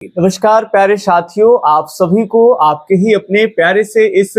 नमस्कार प्यारे साथियों, आप सभी को आपके ही अपने प्यारे से इस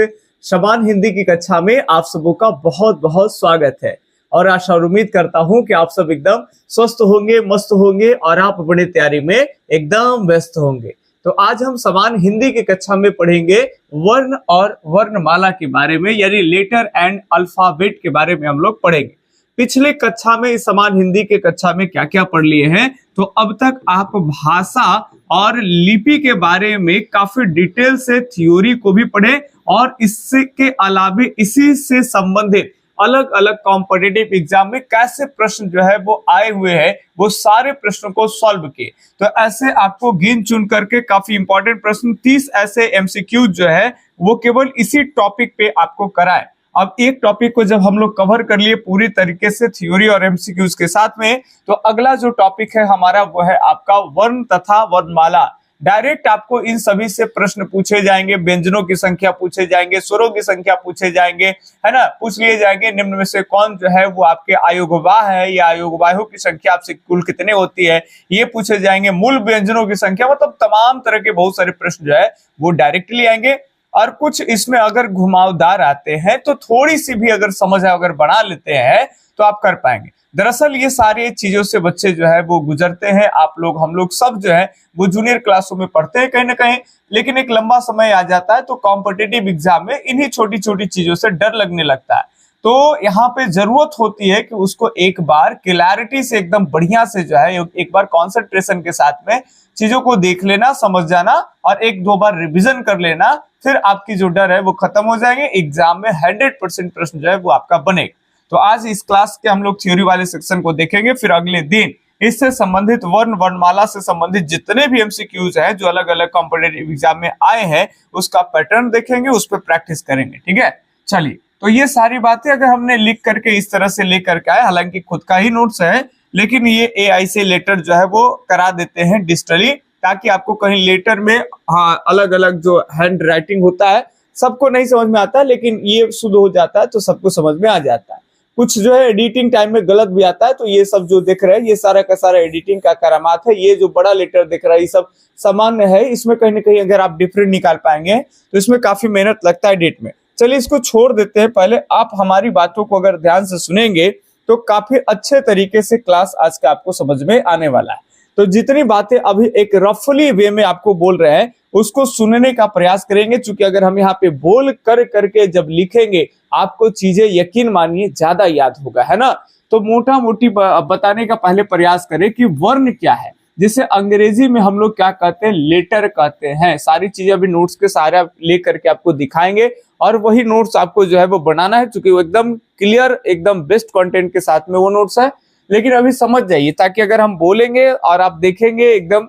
समान हिंदी की कक्षा में आप सबों का बहुत बहुत स्वागत है। और आशा और उम्मीद करता हूं कि आप सब एकदम स्वस्थ होंगे, मस्त होंगे और आप अपनी तैयारी में एकदम व्यस्त होंगे। तो आज हम समान हिंदी की कक्षा में पढ़ेंगे वर्ण और वर्णमाला के बारे में, यानी लेटर एंड अल्फाबेट के बारे में हम लोग पढ़ेंगे। पिछले कक्षा में इस समान हिंदी के कक्षा में क्या क्या पढ़ लिए हैं, तो अब तक आप भाषा और लिपि के बारे में काफी डिटेल से थ्योरी को भी पढ़े और इसके अलावे इसी से संबंधित अलग अलग कॉम्पिटिटिव एग्जाम में कैसे प्रश्न जो है वो आए हुए हैं, वो सारे प्रश्नों को सॉल्व किए। तो ऐसे आपको गिन चुन करके काफी इंपॉर्टेंट प्रश्न 30 ऐसे एमसीक्यू जो है वो केवल इसी टॉपिक पे आपको कराए। अब एक टॉपिक को जब हम लोग कवर कर लिए पूरी तरीके से थ्योरी और एमसीक्यूज के साथ में, तो अगला जो टॉपिक है हमारा वो है आपका वर्ण तथा वर्णमाला। डायरेक्ट आपको इन सभी से प्रश्न पूछे जाएंगे, व्यंजनों की संख्या पूछे जाएंगे, स्वरों की संख्या पूछे जाएंगे, है ना, पूछ लिए जाएंगे निम्न में से कौन जो है वो आपके अयोगवाह है या अयोगवाहों की संख्या आपसे कुल कितने होती है, ये पूछे जाएंगे। मूल व्यंजनों की संख्या, मतलब तमाम तरह के बहुत सारे प्रश्न जो है वो डायरेक्टली आएंगे। और कुछ इसमें अगर घुमावदार आते हैं तो थोड़ी सी भी अगर समझ अगर बढ़ा लेते हैं तो आप कर पाएंगे। दरअसल ये सारी चीजों से बच्चे जो है वो गुजरते हैं। आप लोग, हम लोग सब जो है वो जूनियर क्लासों में पढ़ते हैं कहीं ना कहीं, लेकिन एक लंबा समय आ जाता है तो कॉम्पिटिटिव एग्जाम में इन्हीं छोटी छोटी चीजों से डर लगने लगता है। तो यहाँ पे जरूरत होती है कि उसको एक बार क्लैरिटी से एकदम बढ़िया से जो है एक बार कॉन्सेंट्रेशन के साथ में चीजों को देख लेना, समझ जाना और एक दो बार रिवीजन कर लेना, फिर आपकी जो डर है वो खत्म हो जाएंगे। एग्जाम में 100% प्रश्न जो है वो आपका बनेगा। तो आज इस क्लास के हम लोग थ्योरी वाले सेक्शन को देखेंगे, फिर अगले दिन इससे संबंधित वर्ण वर्णमाला से संबंधित जितने भी एमसीक्यूज हैं जो अलग अलग कॉम्पिटिटिव एग्जाम में आए हैं उसका पैटर्न देखेंगे, उस पर प्रैक्टिस करेंगे। ठीक है, चलिए। तो ये सारी बातें अगर हमने लिख करके इस तरह से लेकर के आए, हालांकि खुद का ही नोट्स है, लेकिन ये एआई से लेटर जो है वो करा देते हैं डिजिटली, ताकि आपको कहीं लेटर में अलग अलग जो हैंड राइटिंग होता है सबको नहीं समझ में आता है, लेकिन ये शुद्ध हो जाता है तो सबको समझ में आ जाता है। कुछ जो है एडिटिंग टाइम में गलत भी आता है, तो ये सब जो दिख रहा है ये सारा का सारा एडिटिंग का करामात है। ये जो बड़ा लेटर दिख रहा है ये सब सामान्य है, इसमें कहीं ना कहीं अगर आप डिफरेंट निकाल पाएंगे तो इसमें काफी मेहनत लगता है एडिट में। चलिए इसको छोड़ देते हैं, पहले आप हमारी बातों को अगर ध्यान से सुनेंगे तो काफी अच्छे तरीके से क्लास आज का आपको समझ में आने वाला है। तो जितनी बातें अभी एक रफली वे में आपको बोल रहे हैं उसको सुनने का प्रयास करेंगे, क्योंकि अगर हम यहाँ पे बोल कर करके जब लिखेंगे आपको चीजें यकीन मानिए ज्यादा याद होगा, है ना। तो मोटा मोटी बताने का पहले प्रयास करें कि वर्ण क्या है, जिसे अंग्रेजी में हम लोग क्या कहते हैं, लेटर कहते हैं। सारी चीजें अभी नोट्स के सहारे लेकर के आपको दिखाएंगे और वही नोट्स आपको जो है वो बनाना है, क्योंकि वो एकदम क्लियर, एकदम बेस्ट कंटेंट के साथ में वो नोट्स है। लेकिन अभी समझ जाइए, ताकि अगर हम बोलेंगे और आप देखेंगे एकदम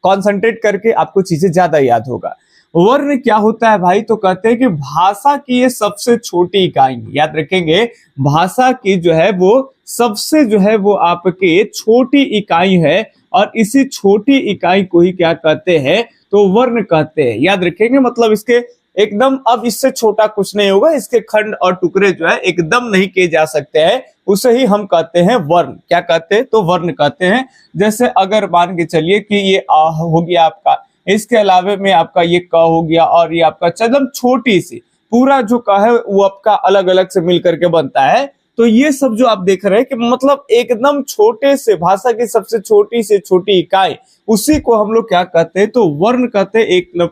कॉन्सेंट्रेट करके आपको चीजें ज्यादा याद होगा। वर्ण क्या होता है भाई, तो कहते हैं कि भाषा की ये सबसे छोटी इकाई, याद रखेंगे, भाषा की जो है वो सबसे जो है वो आपके छोटी इकाई है, और इसी छोटी इकाई को ही क्या कहते हैं, तो वर्ण कहते हैं। याद रखेंगे, मतलब इसके एकदम अब इससे छोटा कुछ नहीं होगा, इसके खंड और टुकड़े जो है एकदम नहीं किए जा सकते हैं, उसे ही हम कहते हैं वर्ण। क्या कहते हैं, तो वर्ण कहते हैं। जैसे अगर मान के चलिए कि ये आ हो गया आपका, इसके अलावे में आपका ये क हो गया, और ये आपका एकदम छोटी सी पूरा जो क है वो आपका अलग अलग से मिल करके बनता है। तो ये सब जो आप देख रहे हैं कि मतलब एकदम छोटे से, भाषा की सबसे छोटी से छोटी इकाई, उसी को हम लोग क्या कहते हैं, तो वर्ण कहते हैं।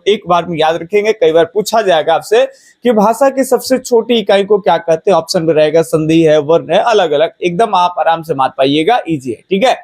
एक बार में याद रखेंगे, कई बार पूछा जाएगा आपसे कि भाषा की सबसे छोटी इकाई को क्या कहते हैं, ऑप्शन में रहेगा संधि है, वर्ण है, अलग अलग, एकदम आप आराम से मार पाइएगा, इजी है। ठीक है,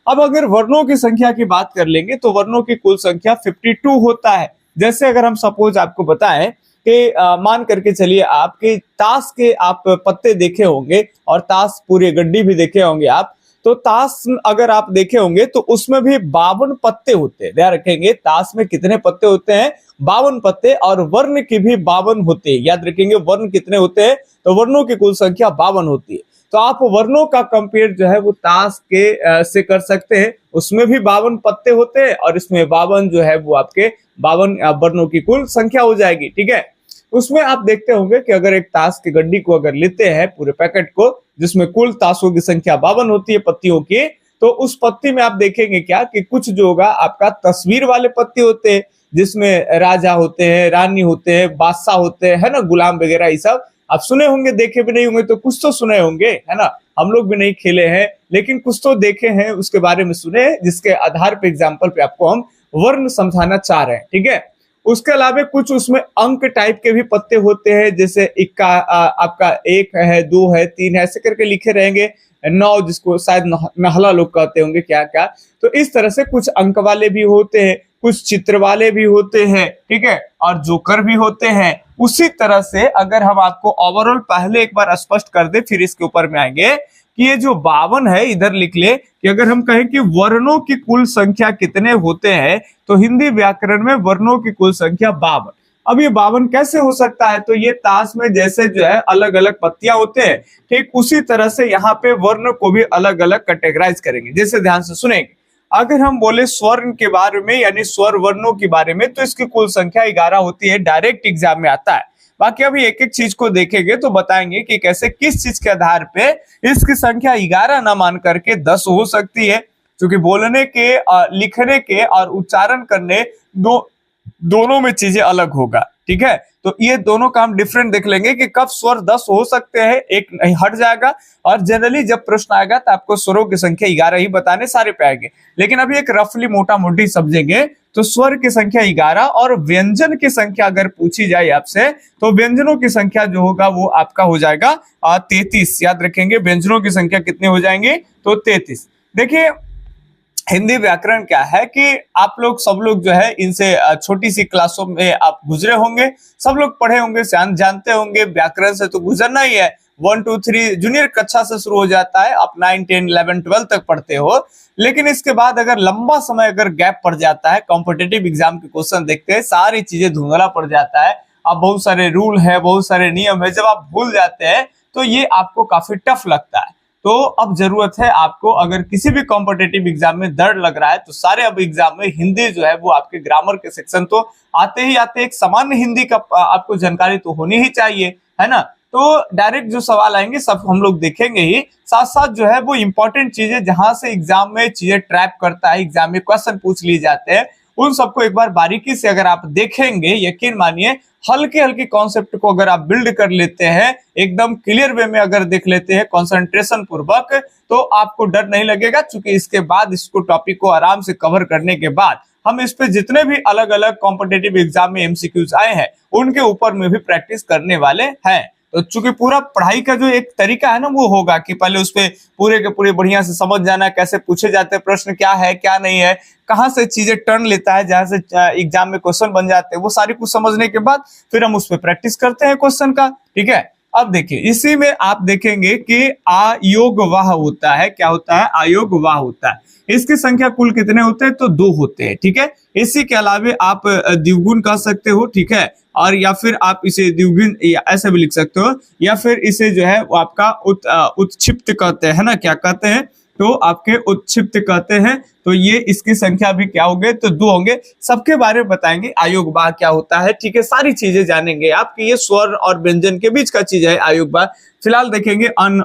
अब अगर वर्णों की संख्या की बात कर लेंगे तो वर्णों की कुल संख्या 52 होता है। जैसे अगर हम सपोज आपको बताएं कि मान करके चलिए आपके ताश के आप पत्ते देखे होंगे और ताश पूरे गड्डी भी देखे होंगे आप, तो ताश अगर आप देखे होंगे तो उसमें भी 52 पत्ते होते हैं। ध्यान रखेंगे, ताश में कितने पत्ते होते हैं, 52 पत्ते, और वर्ण की भी 52 होते हैं। याद रखेंगे वर्ण कितने होते हैं, तो वर्णों की कुल संख्या 52 होती है। तो आप वर्णों का कंपेयर जो है वो ताश के से कर सकते हैं, उसमें भी 52 पत्ते होते हैं और इसमें 52 जो है वो आपके 52 वर्णों की कुल संख्या हो जाएगी। ठीक है, उसमें आप देखते होंगे कि अगर एक ताश की गड्डी को अगर लेते हैं पूरे पैकेट को, जिसमें कुल ताशों की संख्या 52 होती है पत्तियों की, तो उस पत्ती में आप देखेंगे क्या कि कुछ जो होगा आपका तस्वीर वाले पत्ते होते हैं, जिसमें राजा होते हैं, रानी होते हैं, बादशाह होते हैं, है ना, गुलाम वगैरह, ये सब आप सुने होंगे, देखे भी नहीं होंगे तो कुछ तो सुने होंगे, है ना। हम लोग भी नहीं खेले हैं लेकिन कुछ तो देखे हैं, उसके बारे में सुने, जिसके आधार पे एग्जाम्पल पे आपको हम वर्ण समझाना चाह रहे हैं, ठीक है। उसके अलावा कुछ उसमें अंक टाइप के भी पत्ते होते हैं, जैसे इक्का, आपका 1 है, 2 है, 3 है, ऐसे करके लिखे रहेंगे, 9 जिसको शायद नहला लोग कहते होंगे, क्या क्या। तो इस तरह से कुछ अंक वाले भी होते हैं, कुछ चित्र वाले भी होते हैं, ठीक है, और जोकर भी होते हैं। उसी तरह से अगर हम आपको ओवरऑल पहले एक बार स्पष्ट कर दे, फिर इसके ऊपर में आएंगे कि ये जो 52 है, इधर लिख ले कि अगर हम कहें कि वर्णों की कुल संख्या कितने होते हैं, तो हिंदी व्याकरण में वर्णों की कुल संख्या 52। अब ये 52 कैसे हो सकता है? तो ये ताश में जैसे जो है अलग अलग पत्तियां होते हैं, ठीक उसी तरह से यहाँ पे वर्ण को भी अलग अलग कैटेगराइज करेंगे। जैसे ध्यान से सुनेंगे, अगर हम बोले स्वर्ण के बारे में, यानी स्वर वर्णों के बारे में, तो इसकी कुल संख्या 11 होती है, डायरेक्ट एग्जाम में आता है। बाकी अभी एक एक चीज को देखेंगे तो बताएंगे कि कैसे, किस चीज के आधार पे इसकी संख्या 11 ना मान करके 10 हो सकती है, क्योंकि बोलने के, लिखने के और उच्चारण करने दोनों में चीजें अलग होगा, ठीक है। तो ये दोनों काम डिफरेंट देख लेंगे कि कब स्वर 10 हो सकते हैं, एक नहीं हट जाएगा। और जनरली जब प्रश्न आएगा तो आपको स्वरों की संख्या 11 ही बताने सारे पे आएंगे, लेकिन अभी एक रफली मोटा मोटी समझेंगे। तो स्वर की संख्या 11 और व्यंजन की संख्या अगर पूछी जाए आपसे, तो व्यंजनों की संख्या जो होगा वो आपका हो जाएगा 33। याद रखेंगे व्यंजनों की संख्या कितने हो जाएंगे, तो 33। देखिए हिंदी व्याकरण क्या है कि आप लोग सब लोग जो है इनसे छोटी सी क्लासों में आप गुजरे होंगे, सब लोग पढ़े होंगे, जानते होंगे, व्याकरण से तो गुजरना ही है। 1 2 3 जूनियर कक्षा से शुरू हो जाता है, आप 9 10 11 12 तक पढ़ते हो, लेकिन इसके बाद अगर लंबा समय अगर गैप पड़ जाता है, कॉम्पिटिटिव एग्जाम के क्वेश्चन देखते हैं, सारी चीजें धुंधला पड़ जाता है, अब बहुत सारे रूल है, बहुत सारे नियम है, जब आप भूल जाते हैं तो ये आपको काफी टफ लगता है। तो अब जरूरत है आपको, अगर किसी भी कॉम्पिटिटिव एग्जाम में डर लग रहा है, तो सारे अब एग्जाम में हिंदी जो है वो आपके ग्रामर के सेक्शन तो आते ही आते, एक सामान्य हिंदी का आपको जानकारी तो होनी ही चाहिए, है ना। तो डायरेक्ट जो सवाल आएंगे सब हम लोग देखेंगे ही, साथ साथ जो है वो इंपॉर्टेंट चीजें जहां से एग्जाम में चीजें ट्रैप करता है, एग्जाम में क्वेश्चन पूछ लिए जाते हैं, उन सबको एक बार बारीकी से अगर आप देखेंगे, यकीन मानिए हल्के हल्के कॉन्सेप्ट को अगर आप बिल्ड कर लेते हैं, एकदम क्लियर वे में अगर देख लेते हैं कंसंट्रेशन पूर्वक, तो आपको डर नहीं लगेगा। क्योंकि इसके बाद इसको टॉपिक को आराम से कवर करने के बाद हम इस पे जितने भी अलग अलग कॉम्पिटिटिव एग्जाम में एमसीक्यूज आए हैं उनके ऊपर में भी प्रैक्टिस करने वाले हैं। तो चूंकि पूरा पढ़ाई का जो एक तरीका है ना, वो होगा कि पहले उस पे पूरे के पूरे बढ़िया से समझ जाना, कैसे पूछे जाते हैं प्रश्न, क्या है क्या नहीं है, कहां से चीजें टर्न लेता है, जहां से एग्जाम में क्वेश्चन बन जाते हैं, वो सारी कुछ समझने के बाद फिर हम उस पर प्रैक्टिस करते हैं क्वेश्चन का, ठीक है। अब देखिए इसी में आप देखेंगे कि आयोग वाह होता है, क्या होता है, आयोग वाह होता है। इसकी संख्या कुल कितने होते हैं, तो 2 होते हैं, ठीक है। इसी के अलावा आप द्विगुण कह सकते हो, ठीक है, और या फिर आप इसे द्विगुण ऐसे भी लिख सकते हो, या फिर इसे जो है वो आपका उत्क्षिप्त कहते हैं ना, क्या कहते हैं, तो आपके उत्क्षिप्त कहते हैं। तो ये इसकी संख्या भी क्या होंगे, तो 2 होंगे। सबके बारे में बताएंगे आयोग वाह क्या होता है, ठीक है, सारी चीजें जानेंगे आप कि ये स्वर और व्यंजन के बीच का चीज है आयोग वाह। फिलहाल देखेंगे अन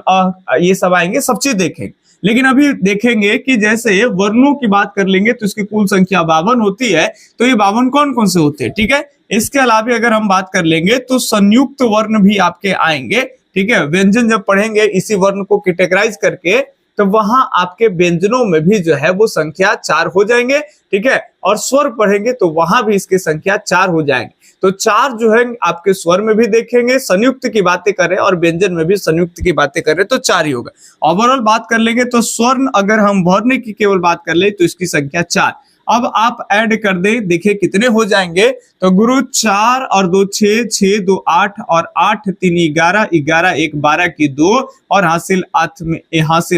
ये सब आएंगे, सब चीज देखेंगे, लेकिन अभी देखेंगे कि जैसे वर्णों की बात कर लेंगे तो इसकी कुल संख्या 52 होती है। तो ये 52 कौन कौन से होते हैं, ठीक है। इसके अलावा अगर हम बात कर लेंगे तो संयुक्त वर्ण भी आपके आएंगे, ठीक है। व्यंजन जब पढ़ेंगे इसी वर्ण को कैटेगराइज करके, तो वहां आपके व्यंजनों में भी जो है वो संख्या 4 हो जाएंगे, ठीक है। और स्वर पढ़ेंगे तो वहां भी इसकी संख्या 4 हो जाएंगे। तो 4 जो है आपके स्वर में भी देखेंगे, संयुक्त की बातें करें और व्यंजन में भी संयुक्त की बातें करें तो 4 ही होगा। ओवरऑल बात कर लेंगे तो स्वर्ण अगर हम वर्ण की केवल बात कर ले तो इसकी संख्या 4। अब आप ऐड कर दे, देखिए कितने हो जाएंगे, तो गुरु 4 और 2 6, 6 2 8 और 8 3 11, 11 1 12 की 2 और हासिल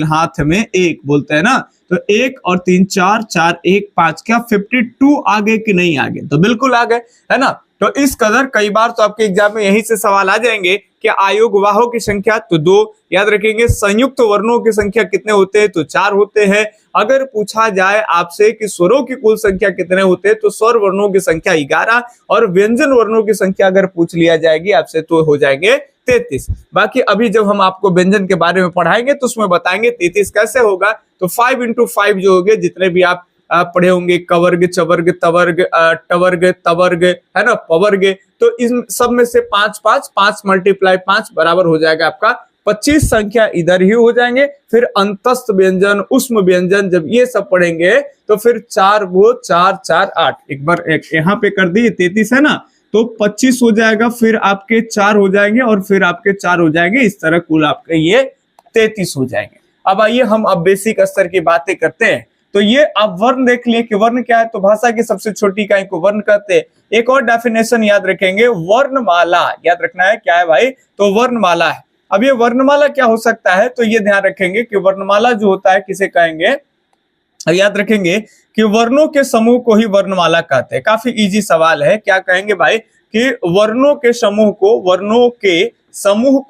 हाथ में 1 बोलते हैं ना। तो 1 और 3 4, 4 1 5, क्या 52 आगे कि नहीं आगे, तो बिल्कुल आ गए, है ना। तो इस कदर कई बार तो आपके एग्जाम में यही से सवाल आ जाएंगे कि आयोग वाहों की संख्या तो 2 याद रखेंगे, संयुक्त वर्णों की संख्या कितने होते हैं तो 4 होते हैं। अगर पूछा जाए आपसे कि स्वरों की कुल संख्या कितने होते हैं तो स्वर वर्णों की संख्या 11 और व्यंजन वर्णों की संख्या अगर पूछ लिया जाएगी आपसे तो हो जाएंगे 33। बाकी अभी जब हम आपको व्यंजन के बारे में पढ़ाएंगे तो उसमें बताएंगे 33 कैसे होगा। तो 5 into 5 जो होंगे, जितने भी आप पढ़े होंगे, कवर्ग, चवर्ग, तवर्ग, टवर्ग, तवर्ग, है ना, पवर्ग, तो इन सब में से 5 5 5 मल्टीप्लाई 5 बराबर हो जाएगा आपका 25 संख्या इधर ही हो जाएंगे। फिर अंतस्थ व्यंजन, उष्म व्यंजन, जब ये सब पढ़ेंगे तो फिर 4 वो 4 4 8, एक बार यहाँ पे कर दी 33 है ना, तो 25 हो जाएगा, फिर आपके 4 हो जाएंगे और फिर आपके 4 हो जाएंगे, इस तरह कुल आपके ये 33 हो जाएंगे। अब आइए हम अब बेसिक स्तर की बातें करते हैं। तो ये आप वर्ण देख लिए कि वर्ण क्या है, तो भाषा की सबसे छोटी इकाई को वर्ण कहते हैं। एक और डेफिनेशन याद रखेंगे, वर्णमाला, याद रखना है क्या है भाई, तो वर्णमाला है। अब ये वर्णमाला क्या हो सकता है, तो ये ध्यान रखेंगे कि वर्णमाला जो होता है किसे कहेंगे, याद रखेंगे कि वर्णों के समूह को ही वर्णमाला कहते हैं। काफी इजी सवाल है, क्या कहेंगे भाई कि वर्णों के समूह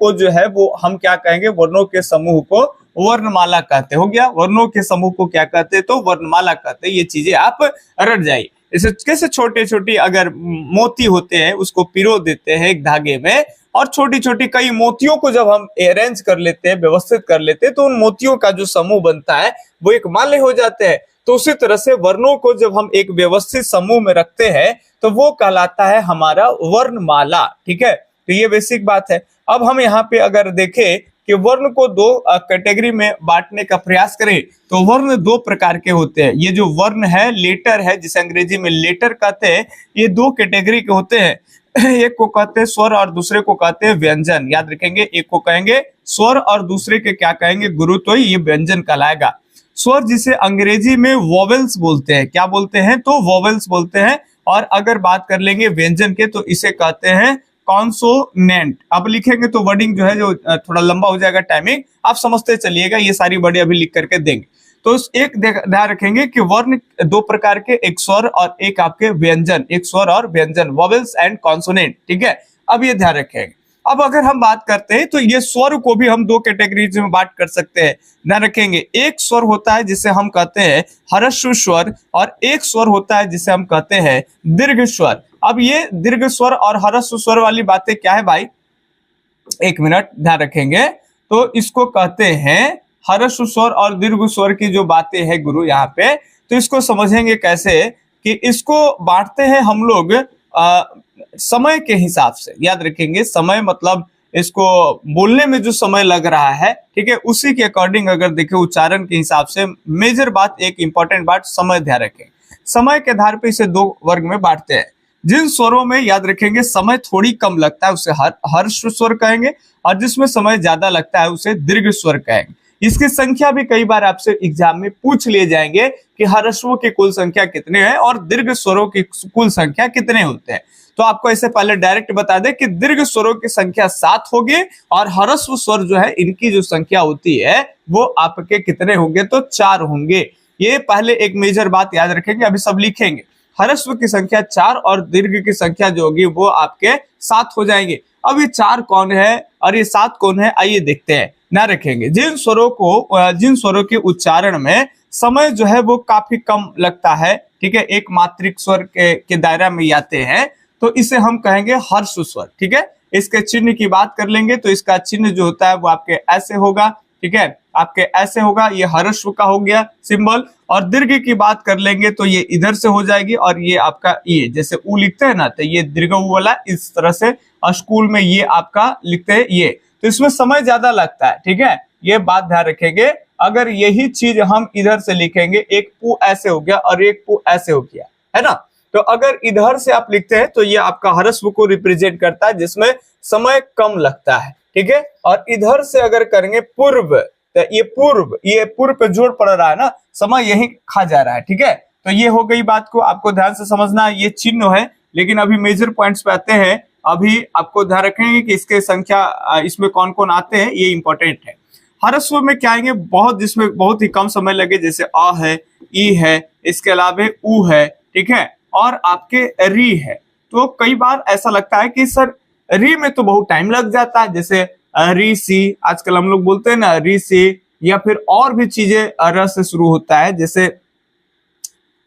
को जो है वो हम क्या कहेंगे, वर्णों के समूह को वर्णमाला कहते। हो गया, वर्णों के समूह को क्या कहते हैं तो वर्णमाला कहते हैं। ये चीजें आप रट जाइए। इसे कैसे छोटे छोटे अगर मोती होते हैं उसको पिरो देते हैं एक धागे में, और छोटी छोटी कई मोतियों को जब हम अरेंज कर लेते हैं, व्यवस्थित कर लेते हैं, तो उन मोतियों का जो समूह बनता है वो एक माले हो जाते हैं। तो उसी तरह से वर्णों को जब हम एक व्यवस्थित समूह में रखते हैं तो वो कहलाता है हमारा वर्णमाला। ठीक है, तो ये बेसिक बात है। अब हम यहाँ पे अगर देखें कि वर्ण को 2 कैटेगरी में बांटने का प्रयास करें तो वर्ण 2 प्रकार के होते हैं। ये जो वर्ण है, लेटर है, जिसे अंग्रेजी में लेटर कहते हैं, ये 2 कैटेगरी के होते हैं। एक को कहते हैं स्वर और दूसरे को कहते हैं व्यंजन। याद रखेंगे, एक को कहेंगे स्वर और दूसरे के क्या कहेंगे, गुरुत्व, ये व्यंजन कहलाएगा। स्वर जिसे अंग्रेजी में वोवेल्स बोलते हैं, क्या बोलते हैं तो वोवेल्स बोलते हैं। और अगर बात कर लेंगे व्यंजन के तो इसे कहते हैं कॉन्सोनेंट। अब लिखेंगे तो वर्डिंग जो है जो थोड़ा लंबा हो जाएगा, टाइमिंग आप समझते चलिएगा, ये सारी वर्डें अभी लिख करके देंगे। तो एक ध्यान रखेंगे कि वर्ण 2 प्रकार के, एक स्वर और एक आपके व्यंजन, एक स्वर और व्यंजन, वोवेल्स एंड कॉन्सोनेंट। ठीक है, अब ये ध्यान रखेंगे। अब अगर हम बात करते हैं तो ये स्वर को भी हम 2 कैटेगरीज में बांट कर सकते हैं। ध्यान रखेंगे, एक स्वर होता है जिसे हम कहते हैं ह्रस्व स्वर, और एक स्वर होता है जिसे हम कहते हैं दीर्घ स्वर। अब ये दीर्घ स्वर और ह्रस्व स्वर वाली बातें क्या है भाई, एक मिनट ध्यान रखेंगे। तो इसको कहते हैं ह्रस्व स्वर और दीर्घ स्वर की जो बातें हैं गुरु यहाँ पे, तो इसको समझेंगे कैसे कि इसको बांटते हैं हम लोग समय के हिसाब से। याद रखेंगे, समय मतलब इसको बोलने में जो समय लग रहा है, ठीक है, उसी के अकॉर्डिंग अगर देखें उच्चारण के हिसाब से। मेजर बात, एक इंपॉर्टेंट बात, समय ध्यान रखें। समय के आधार पर इसे 2 वर्ग में बांटते हैं। जिन स्वरों में याद रखेंगे समय थोड़ी कम लगता है उसे ह्रस्व स्वर कहेंगे, और जिसमें समय ज्यादा लगता है उसे दीर्घ स्वर कहेंगे। इसकी संख्या भी कई बार आपसे एग्जाम में पूछ लिए जाएंगे कि ह्रस्वों की कुल संख्या कितने हैं और दीर्घ स्वरों की कुल संख्या कितने होते हैं। तो आपको ऐसे पहले डायरेक्ट बता दें कि दीर्घ स्वरों की संख्या 7 होगी, और ह्रस्व स्वर जो है इनकी जो संख्या होती है वो आपके कितने होंगे तो 4 होंगे। ये पहले एक मेजर बात याद रखेंगे, अभी सब लिखेंगे। ह्रस्व की संख्या 4 और दीर्घ की संख्या जो होगी वो आपके 7 हो जाएंगे। अब ये 4 कौन है और ये 7 कौन है, आइए देखते हैं। ना रखेंगे, जिन स्वरों के उच्चारण में समय जो है वो काफी कम लगता है, ठीक है, एक मात्रिक स्वर के दायरा में आते हैं, तो इसे हम कहेंगे ह्रस्व स्वर। ठीक है, इसके चिन्ह की बात कर लेंगे तो इसका चिन्ह जो होता है वो आपके ऐसे होगा। ठीक है, आपके ऐसे होगा, ये ह्रस्व का हो गया सिंबल। और दीर्घ की बात कर लेंगे तो ये इधर से हो जाएगी, और ये आपका ये जैसे ऊ लिखते हैं ना, तो ये दीर्घ ऊ वाला इस तरह से, और स्कूल में ये आपका लिखते हैं ये, तो इसमें समय ज्यादा लगता है। ठीक है, ये बात ध्यान रखेंगे। अगर यही चीज हम इधर से लिखेंगे, एक पू ऐसे हो गया और एक पू ऐसे हो गया, है ना, तो अगर इधर से आप लिखते हैं तो ये आपका ह्रस्व को रिप्रेजेंट करता है जिसमें समय कम लगता है। ठीक है, और इधर से अगर करेंगे पूर्व, तो ये पूर्व पे जोड़ पड़ रहा है ना, समय यही खा जा रहा है। ठीक है, तो ये हो गई बात को आपको ध्यान से समझना है, ये चिन्ह है। लेकिन अभी मेजर पॉइंट्स पे आते हैं। अभी आपको ध्यान रखेंगे कि इसके संख्या इसमें कौन कौन आते हैं, ये इंपॉर्टेंट है। ह्रस्व में क्या आएंगे, जिसमें बहुत ही कम समय लगे, जैसे अ है, ई है, इसके अलावा ऊ है, ठीक है, और आपके री है। तो कई बार ऐसा लगता है कि सर री में तो बहुत टाइम लग जाता है, जैसे री सी, आजकल हम लोग बोलते हैं ना री सी, या फिर और भी चीजें र से शुरू होता है, जैसे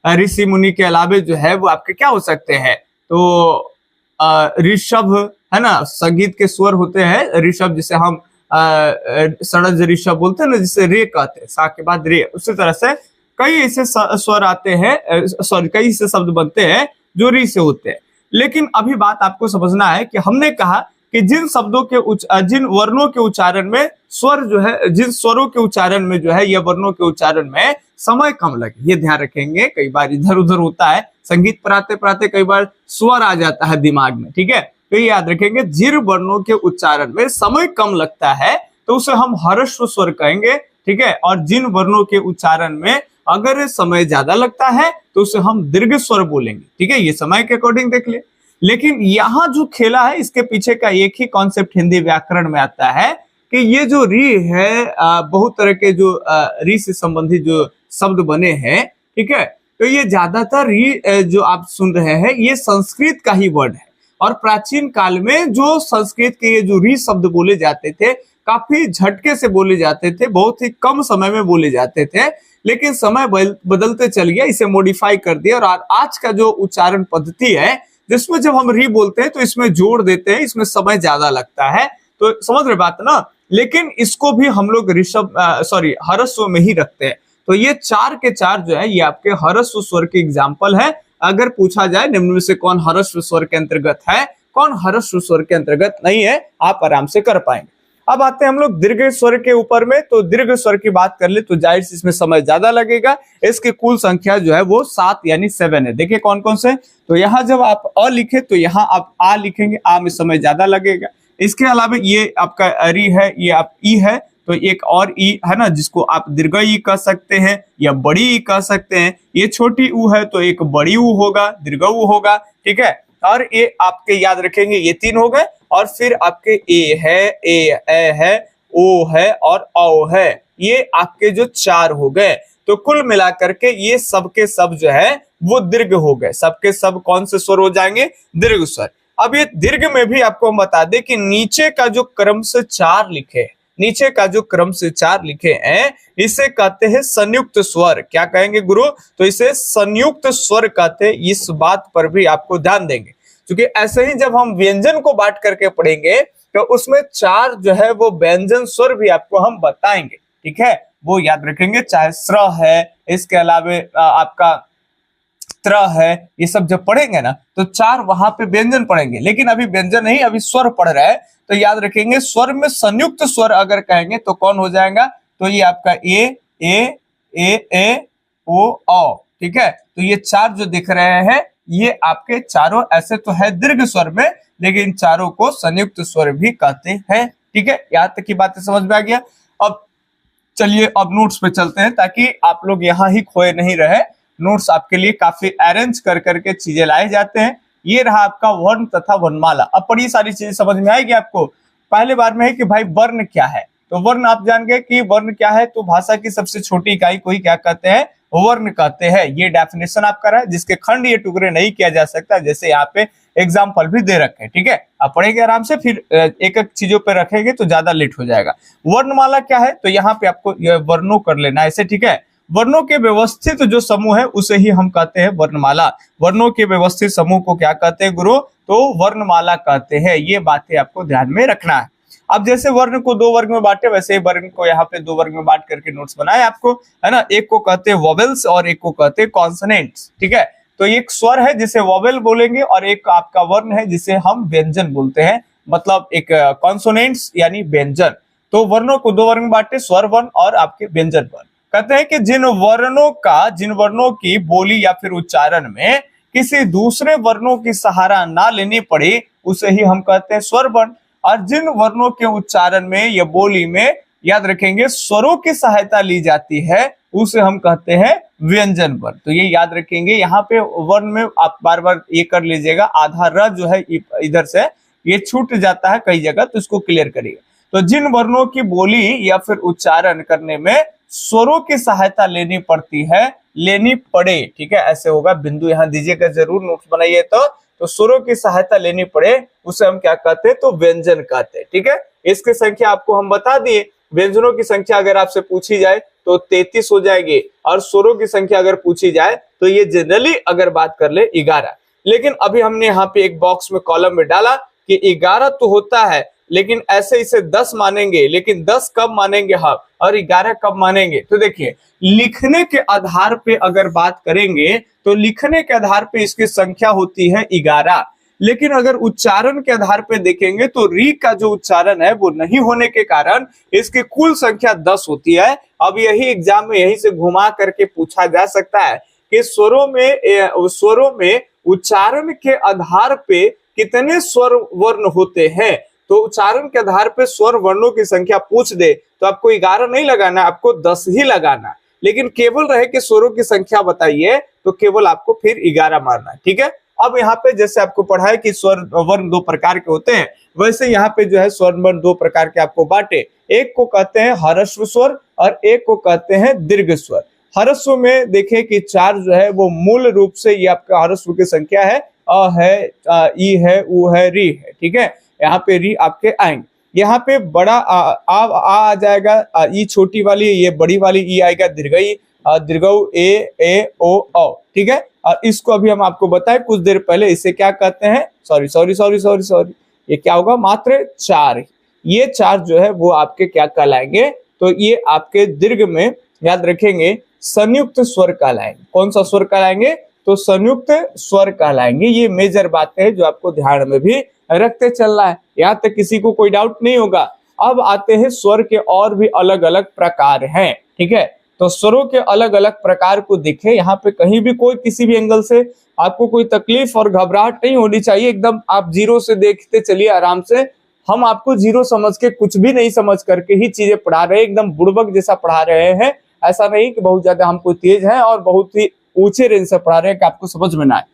ऋषि मुनि के अलावे जो है वो आपके क्या हो सकते हैं, तो ऋषभ है ना, संगीत के स्वर होते हैं ऋषभ, जिसे हम षड्ज ऋषभ बोलते हैं ना, जिसे रे कहते हैं, सा के बाद रे। उसी तरह से कई ऐसे स्वर आते हैं, सॉरी कई ऐसे शब्द बनते हैं जो री से होते हैं। लेकिन अभी बात आपको समझना है कि हमने कहा कि जिन शब्दों के जिन वर्णों के उच्चारण में स्वर जो है, जिन स्वरों के उच्चारण में जो है या वर्णों के उच्चारण में समय कम लगे, ये ध्यान रखेंगे। कई बार इधर उधर होता है, संगीत पढ़ाते पढ़ाते कई बार स्वर आ जाता है दिमाग में, ठीक है, तो ये याद रखेंगे, जिन वर्णों के उच्चारण में समय कम लगता है तो उसे हम ह्रस्व स्वर कहेंगे, ठीक है, और जिन वर्णों के उच्चारण में अगर समय ज्यादा लगता है तो उसे हम दीर्घ स्वर बोलेंगे, ठीक है, ये समय के अकॉर्डिंग देख ले। लेकिन यहाँ जो खेला है इसके पीछे का एक ही कॉन्सेप्ट हिंदी व्याकरण में आता है कि ये जो री है, बहुत तरह के जो री से संबंधित जो शब्द बने हैं, ठीक है, तो ये ज्यादातर री जो आप सुन रहे हैं ये संस्कृत का ही वर्ड है। और प्राचीन काल में जो संस्कृत के ये जो री शब्द बोले जाते थे काफी झटके से बोले जाते थे, बहुत ही कम समय में बोले जाते थे, लेकिन समय बदलते चल गया, इसे मॉडिफाई कर दिया। और आज का जो उच्चारण पद्धति है जिसमें जब हम री बोलते हैं तो इसमें जोड़ देते हैं, इसमें समय ज्यादा लगता है, तो समझ रहे बात ना। लेकिन इसको भी हम लोग ह्रस्व में ही रखते हैं। तो ये 4 के 4 जो है ये आपके ह्रस्व स्वर के एग्जाम्पल है। अगर पूछा जाए निम्न में से कौन ह्रस्व स्वर के अंतर्गत है, कौन ह्रस्व स्वर के अंतर्गत नहीं है, आप आराम से कर पाएंगे। अब आते हैं हम लोग दीर्घ स्वर के ऊपर में। तो दीर्घ स्वर की बात कर ले तो जाहिर से इसमें समय ज्यादा लगेगा। इसकी कुल संख्या जो है वो 7 यानी 7 है। देखिए कौन कौन से, तो यहाँ जब आप अ लिखे तो यहाँ आप आ लिखेंगे, आ में समय ज्यादा लगेगा। इसके अलावा ये आपका री है, ये आप ई है, तो एक और ई है ना जिसको आप दीर्घ ई कह सकते हैं या बड़ी ई कह सकते हैं। ये छोटी ऊ है तो एक बड़ी ऊ होगा, दीर्घ ऊ होगा, ठीक है। और ये आपके याद रखेंगे ये 3 हो गए। और फिर आपके ए है, ए है, ओ है और औ है, ये आपके जो 4 हो गए। तो कुल मिलाकर के ये सब के सब जो है वो दीर्घ हो गए। सबके सब कौन से स्वर हो जाएंगे, दीर्घ स्वर। अब ये दीर्घ में भी आपको हम बता दें कि नीचे का जो क्रम से 4 लिखे, नीचे का जो क्रम से 4 लिखे हैं इसे कहते हैं संयुक्त स्वर। क्या कहेंगे गुरु, तो इसे संयुक्त स्वर कहते हैं। इस बात पर भी आपको ध्यान देंगे, क्योंकि ऐसे ही जब हम व्यंजन को बांट करके पढ़ेंगे तो उसमें 4 जो है वो व्यंजन स्वर भी आपको हम बताएंगे, ठीक है, वो याद रखेंगे। चाहे स्र है, इसके अलावा आपका त्र है, ये सब जब पढ़ेंगे ना तो 4 वहां पे व्यंजन पढ़ेंगे। लेकिन अभी व्यंजन नहीं, अभी स्वर पढ़ रहा है, तो याद रखेंगे स्वर में संयुक्त स्वर अगर कहेंगे तो कौन हो जाएगा, तो ये आपका ए ओ औ, ठीक है। तो ये 4 जो दिख रहे हैं ये आपके चारों ऐसे तो है दीर्घ स्वर में, लेकिन चारों को संयुक्त स्वर भी कहते हैं, ठीक है। यहाँ तक की बातें समझ में आ गया। अब चलिए अब नोट्स पे चलते हैं ताकि आप लोग यहाँ ही खोए नहीं रहे। नोट्स आपके लिए काफी अरेंज कर करके चीजें लाए जाते हैं। ये रहा आपका वर्ण तथा वर्णमाला। अब बड़ी सारी चीजें समझ में आएगी आपको। पहले बार में है कि भाई वर्ण क्या है, तो वर्ण आप जान गए कि वर्ण क्या है, तो भाषा की सबसे छोटी इकाई को ही क्या कहते हैं, वर्ण कहते हैं। ये डेफिनेशन आपका रहा, जिसके खंड ये टुकड़े नहीं किया जा सकता, जैसे यहाँ पे एग्जाम्पल भी दे रखे हैं, ठीक है। आप पढ़ेंगे आराम से, फिर एक एक चीजों पे रखेंगे तो ज्यादा लेट हो जाएगा। वर्णमाला क्या है, तो यहाँ पे आपको वर्णों कर लेना ऐसे, ठीक है। वर्णों के व्यवस्थित जो समूह है उसे ही हम कहते हैं वर्णमाला। वर्णों के व्यवस्थित समूह को क्या कहते हैं गुरु, तो वर्णमाला कहते हैं। ये बातें आपको ध्यान में रखना है। अब जैसे वर्ण को 2 वर्ग में बांटे, वैसे ही वर्ण को यहाँ पे 2 वर्ग में बांट करके नोट्स बनाए आपको, है ना। एक को कहते हैं वोवेल्स और एक को कहते हैं कॉन्सोनेंट्स, ठीक है। तो एक स्वर है जिसे वोवेल बोलेंगे और एक आपका वर्ण है जिसे हम व्यंजन बोलते हैं, मतलब एक कॉन्सोनेंट्स यानी व्यंजन। तो वर्णों को 2 वर्ग में बांटे, स्वर वर्ण और आपके व्यंजन वर्ण। कहते हैं कि जिन वर्णों की बोली या फिर उच्चारण में किसी दूसरे वर्णों की सहारा ना लेनी पड़े उसे ही हम कहते हैं स्वर वर्ण। और जिन वर्णों के उच्चारण में या बोली में याद रखेंगे स्वरों की सहायता ली जाती है उसे हम कहते हैं व्यंजन वर्ण। तो ये याद रखेंगे। यहाँ पे वर्ण में आप बार बार ये कर लीजिएगा, आधा र जो है इधर से ये छूट जाता है कई जगह, तो इसको क्लियर करिएगा। तो जिन वर्णों की बोली या फिर उच्चारण करने में स्वरों की सहायता लेनी पड़ती है लेनी पड़े, ठीक है, ऐसे होगा, बिंदु यहाँ दीजिएगा जरूर, नोट्स बनाइए। तो स्वरों की सहायता लेनी पड़े उसे हम क्या कहते हैं, तो व्यंजन कहते हैं, ठीक है। इसकी संख्या आपको हम बता दिए, व्यंजनों की संख्या अगर आपसे पूछी जाए तो 33 हो जाएगी, और स्वरों की संख्या अगर पूछी जाए तो ये जनरली अगर बात कर ले 11। लेकिन अभी हमने यहाँ पे एक बॉक्स में कॉलम में डाला कि 11 तो होता है, लेकिन ऐसे इसे 10 मानेंगे, लेकिन 10 कब मानेंगे हम, और 11 कब मानेंगे। तो देखिए, लिखने के आधार पे अगर बात करेंगे तो लिखने के आधार पे इसकी संख्या होती है 11, लेकिन अगर उच्चारण के आधार पे देखेंगे तो री का जो उच्चारण है वो नहीं होने के कारण इसकी कुल संख्या 10 होती है। अब यही एग्जाम में यहीं से घुमा करके पूछा जा सकता है कि स्वरों में उच्चारण के आधार पे कितने स्वर वर्ण होते हैं। तो उच्चारण के आधार पे स्वर वर्णों की संख्या पूछ दे तो आपको 11 नहीं लगाना, आपको 10 ही लगाना, लेकिन केवल रहे कि स्वरों की संख्या बताइए तो केवल आपको फिर 11 मारना, ठीक है। अब यहाँ पे जैसे आपको पढ़ा है कि स्वर वर्ण 2 प्रकार के होते हैं, वैसे यहाँ पे जो है स्वर वर्ण 2 प्रकार के आपको बांटे, एक को कहते हैं ह्रस्व स्वर और एक को कहते हैं दीर्घ स्वर। ह्रस्व में देखें कि 4 जो है वो मूल रूप से ये आपका ह्रस्व की संख्या है, अ है, ई है, उ है, री है, ठीक है। यहाँ पे री आपके आएंगे, यहाँ पे बड़ा आ जाएगा, ई छोटी वाली, ये बड़ी वाली ई आएगा, दीर्घई, दीर्घऊ, ए ओ औ, ठीक है। और इसको अभी हम आपको बताएं कुछ देर पहले, इसे क्या कहते हैं, सॉरी, ये क्या होगा, मात्र 4। ये 4 जो है वो आपके क्या कहलाएंगे, तो ये आपके दीर्घ में याद रखेंगे संयुक्त स्वर कहलाएंगे। कौन सा स्वर कहलाएंगे, तो संयुक्त स्वर कहलाएंगे। ये मेजर बातें हैं जो आपको ध्यान में भी रखते चलना है, यहाँ तक किसी को कोई डाउट नहीं होगा। अब आते हैं स्वर के और भी अलग अलग प्रकार हैं, ठीक है। तो स्वरों के अलग अलग प्रकार को देखें, यहाँ पे कहीं भी कोई किसी भी एंगल से आपको कोई तकलीफ और घबराहट नहीं होनी चाहिए, एकदम आप जीरो से देखते चलिए आराम से। हम आपको जीरो समझ के, कुछ भी नहीं समझ करके ही चीजें पढ़ा रहे हैं, एकदम बुड़बक जैसा पढ़ा रहे हैं। ऐसा नहीं कि बहुत ज्यादा हमको तेज है और बहुत ही ऊंचे रेंज से पढ़ा रहे हैं कि आपको समझ में ना आए,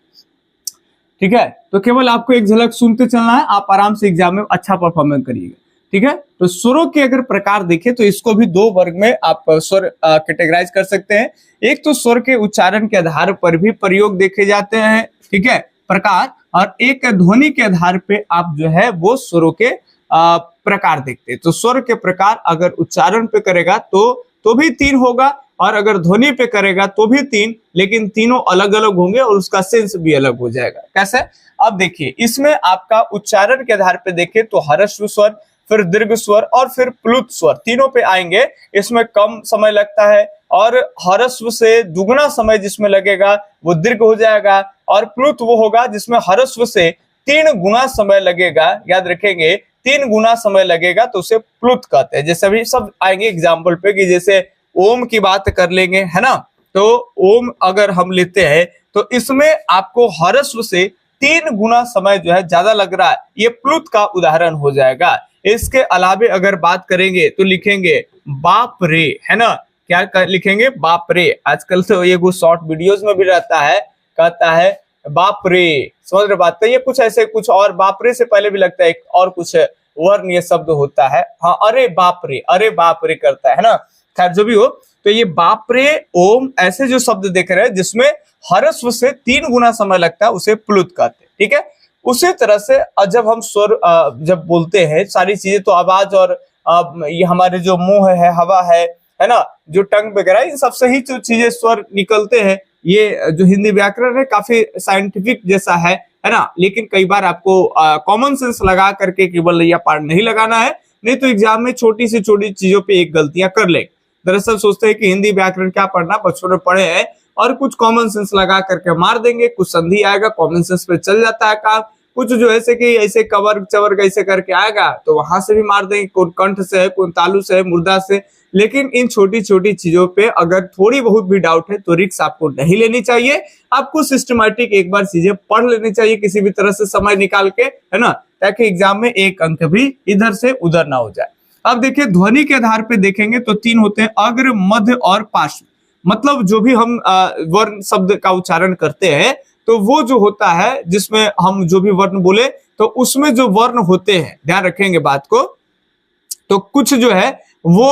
ठीक है। तो केवल आपको एक झलक सुनते चलना है, आप आराम से एग्जाम में अच्छा परफॉर्मेंस करिएगा, ठीक है। तो स्वरों के अगर प्रकार देखें तो इसको भी 2 वर्ग में आप स्वर कैटेगराइज कर सकते हैं। एक तो स्वर के उच्चारण के आधार पर भी प्रयोग देखे जाते हैं, ठीक है, प्रकार, और एक ध्वनि के आधार पे आप जो है वो स्वरों के प्रकार देखते हैं। तो स्वर के प्रकार अगर उच्चारण पे करेगा तो भी 3 होगा, और अगर ध्वनि पे करेगा तो भी 3, लेकिन तीनों अलग अलग होंगे और उसका सेंस भी अलग हो जाएगा। कैसे, अब देखिए, इसमें आपका उच्चारण के आधार पे देखें तो ह्रस्व स्वर, फिर दीर्घ स्वर और फिर प्लुत स्वर, तीनों पे आएंगे। इसमें कम समय लगता है, और ह्रस्व से दुगना समय जिसमें लगेगा वो दीर्घ हो जाएगा, और प्लुत वो होगा जिसमें ह्रस्व से 3 गुना समय लगेगा। याद रखेंगे 3 गुना समय लगेगा तो उसे प्लुत कहते हैं। जैसे अभी सब आएंगे एग्जाम्पल पे, कि जैसे ओम की बात कर लेंगे, है ना। तो ओम अगर हम लेते हैं तो इसमें आपको ह्रस्व से 3 गुना समय जो है ज्यादा लग रहा है, ये प्लुत का उदाहरण हो जाएगा। इसके अलावे अगर बात करेंगे तो लिखेंगे बाप रे, है ना, क्या लिखेंगे, बाप रे। आजकल तो ये कुछ शॉर्ट वीडियोस में भी रहता है, कहता है बाप रे, समझ रहे बात। तो ये कुछ ऐसे कुछ और, बाप रे से पहले भी लगता है एक और कुछ वर्ण ये शब्द होता है, हाँ, अरे बाप रे करता है ना। खैर जो भी हो, तो ये बाप रे, ओम, ऐसे जो शब्द देख रहे हैं जिसमें ह्रस्व से 3 गुना समय लगता है उसे प्लुत कहते हैं, ठीक है। उसी तरह से जब हम स्वर जब बोलते हैं सारी चीजें, तो आवाज और ये हमारे जो मुंह है, हवा है ना, जो टंग वगैरह, इन सबसे ही जो चीजें स्वर निकलते हैं। ये जो हिंदी व्याकरण है काफी साइंटिफिक जैसा है ना, लेकिन कई बार आपको कॉमन सेंस लगा करके केवल या पार नहीं लगाना है, नहीं तो एग्जाम में छोटी से छोटी चीजों पे एक गलतियां कर ले। दरअसल सोचते हैं कि हिंदी व्याकरण क्या पढ़ना, बचपन में पढ़े हैं, और कुछ कॉमन सेंस लगा करके मार देंगे, कुछ संधि आएगा, कॉमन सेंस पे चल जाता है काम, कुछ जो ऐसे कि ऐसे कवर चवर ऐसे करके आएगा तो वहां से भी मार देंगे, कौन कंठ से है, कौन तालु से है, मुर्दा से। लेकिन इन छोटी छोटी चीजों पे अगर थोड़ी बहुत भी डाउट है तो रिस्क आपको नहीं लेनी चाहिए, आपको सिस्टमैटिक एक बार चीजें पढ़ लेनी चाहिए किसी भी तरह से समय निकाल के, है ना, ताकि एग्जाम में एक अंक भी इधर से उधर ना हो जाए। अब देखिए ध्वनि के आधार पे देखेंगे तो 3 होते हैं, अग्र, मध्य और पार्श्व। मतलब जो भी हम वर्ण शब्द का उच्चारण करते हैं तो वो जो होता है जिसमें हम जो भी वर्ण बोले तो उसमें जो वर्ण होते हैं, ध्यान रखेंगे बात को, तो कुछ जो है वो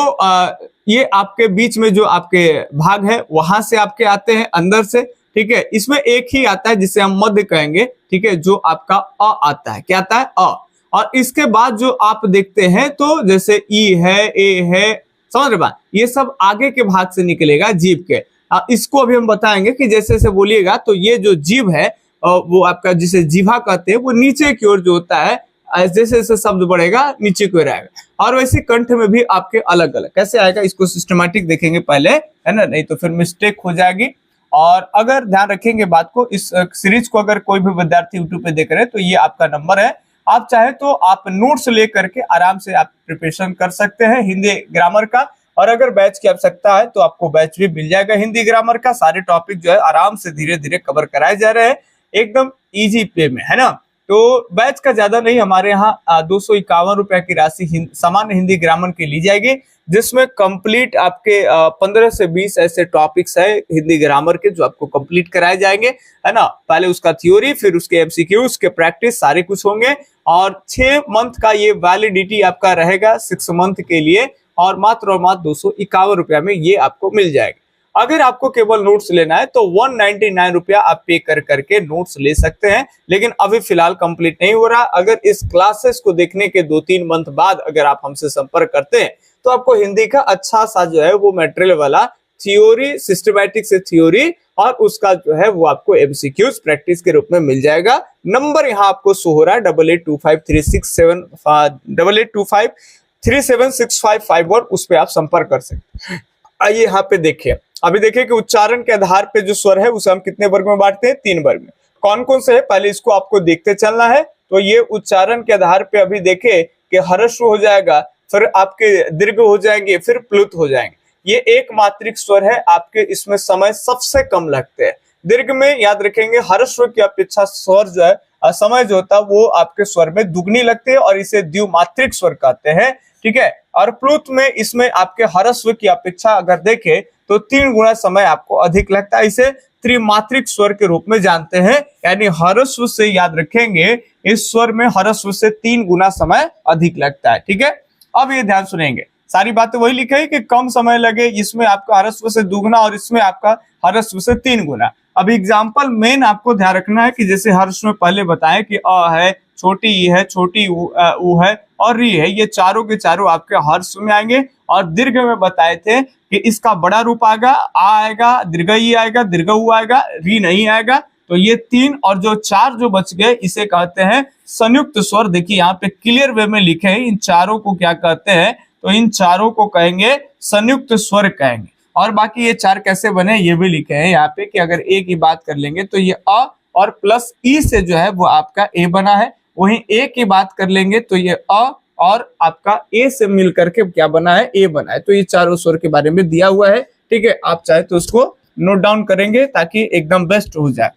ये आपके बीच में जो आपके भाग है वहां से आपके आते हैं अंदर से, ठीक है। इसमें एक ही आता है जिसे हम मध्य कहेंगे, ठीक है, जो आपका अ आता है। क्या आता है? अ। और इसके बाद जो आप देखते हैं तो जैसे ई है, ए है, समझ रहे बात, ये सब आगे के भाग से निकलेगा जीभ के। इसको अभी हम बताएंगे कि जैसे जैसे बोलिएगा तो ये जो जीभ है वो आपका जिसे जीभा कहते हैं वो नीचे की ओर जो होता है, जैसे जैसे शब्द बढ़ेगा नीचे की ओर आएगा। और वैसे कंठ में भी आपके अलग अलग कैसे आएगा, इसको सिस्टमैटिक देखेंगे पहले, है ना, नहीं तो फिर मिस्टेक हो जाएगी। और अगर ध्यान रखेंगे बात को, इस सीरीज को अगर कोई भी विद्यार्थी यूट्यूब पे देख रहे हैं तो ये आपका नंबर है, आप चाहे तो आप नोट्स लेकर के आराम से आप प्रिपरेशन कर सकते हैं हिंदी ग्रामर का। और अगर बैच की आवश्यकता है तो आपको बैच भी मिल जाएगा हिंदी ग्रामर का। सारे टॉपिक जो है आराम से धीरे धीरे कवर कराए जा रहे हैं एकदम इजी पे में, है ना। तो बैच का ज्यादा नहीं, हमारे यहाँ 251 रुपए की राशि सामान्य हिंदी ग्रामर की ली जाएगी, जिसमें कंप्लीट आपके 15 से 20 ऐसे टॉपिक्स है हिंदी ग्रामर के जो आपको कंप्लीट कराए जाएंगे, है ना। पहले उसका थ्योरी, फिर उसके एमसीक्यू, उसके प्रैक्टिस सारे कुछ होंगे। और 6 मंथ का ये वैलिडिटी आपका रहेगा 6 मंथ के लिए, और मात्र 251 रुपया में ये आपको मिल जाएगा। अगर आपको केवल नोट्स लेना है तो 199 रुपया आप पे कर करके नोट्स ले सकते हैं, लेकिन अभी फिलहाल कंप्लीट नहीं हो रहा। अगर इस क्लासेस को देखने के 2-3 मंथ बाद अगर आप हमसे संपर्क करते हैं तो आपको हिंदी का अच्छा सा जो है वो मटेरियल वाला थ्योरी, सिस्टमैटिक से थ्योरी, और उसका जो है वो आपको एमसीक्यूज प्रैक्टिस के रूप में मिल जाएगा। नंबर यहाँ आपको शो हो रहा है 88253675 उस पर आप संपर्क कर सकते हैं। आइए यहाँ पे देखिए, अभी देखिए कि उच्चारण के आधार पे जो स्वर है उसे हम कितने वर्ग में बांटते हैं? 3 वर्ग में। कौन कौन से है पहले इसको आपको देखते चलना है। तो ये उच्चारण के आधार पे अभी देखे कि ह्रस्व हो जाएगा, फिर आपके दीर्घ हो जाएंगे, फिर प्लुत हो जाएंगे। ये एक मात्रिक स्वर है, आपके इसमें समय सबसे कम लगते हैं। दीर्घ में याद रखेंगे ह्रस्व की अपेक्षा स्वर जो है समय जो होता है वो आपके स्वर में दुगनी लगती है, और इसे द्विमात्रिक स्वर कहते हैं, ठीक है। और प्लुत में इसमें आपके ह्रस्व की अपेक्षा अगर देखें तो 3 गुना समय आपको अधिक लगता है। इसे त्रिमात्रिक स्वर के रूप में जानते हैं, यानी ह्रस्व से याद रखेंगे इस स्वर में ह्रस्व से 3 गुना समय अधिक लगता है, ठीक है। अब ये ध्यान सुनेंगे, सारी बातें वही लिखी है कि कम समय लगे, इसमें आपका ह्रस्व से दुगना और इसमें आपका ह्रस्व से 3 गुना। अब एग्जाम्पल मेन आपको ध्यान रखना है कि जैसे ह्रस्व में पहले बताएं कि अ है, छोटी ई है, छोटी ऊ है और री है, ये चारों के चारों आपके ह्रस्व में आएंगे। और दीर्घ में बताए थे कि इसका बड़ा रूप आएगा, आ आएगा, दीर्घ ई आएगा, दीर्घ ऊ आएगा, री नहीं आएगा। तो ये 3 और जो 4 जो बच गए इसे कहते हैं संयुक्त स्वर। देखिए यहाँ पे क्लियर वे में लिखे हैं, इन चारों को क्या कहते हैं, तो इन चारों को कहेंगे संयुक्त स्वर कहेंगे। और बाकी ये 4 कैसे बने ये भी लिखे हैं यहाँ पे कि अगर ए की बात कर लेंगे तो ये अ और प्लस ई से जो है वो आपका ए बना है, वहीं ए की बात कर लेंगे तो ये अ और आपका ए से मिल करके क्या बना है, ए बना है। तो ये चारों स्वर के बारे में दिया हुआ है, ठीक है। आप चाहे तो उसको नोट डाउन करेंगे ताकि एकदम बेस्ट हो जाए।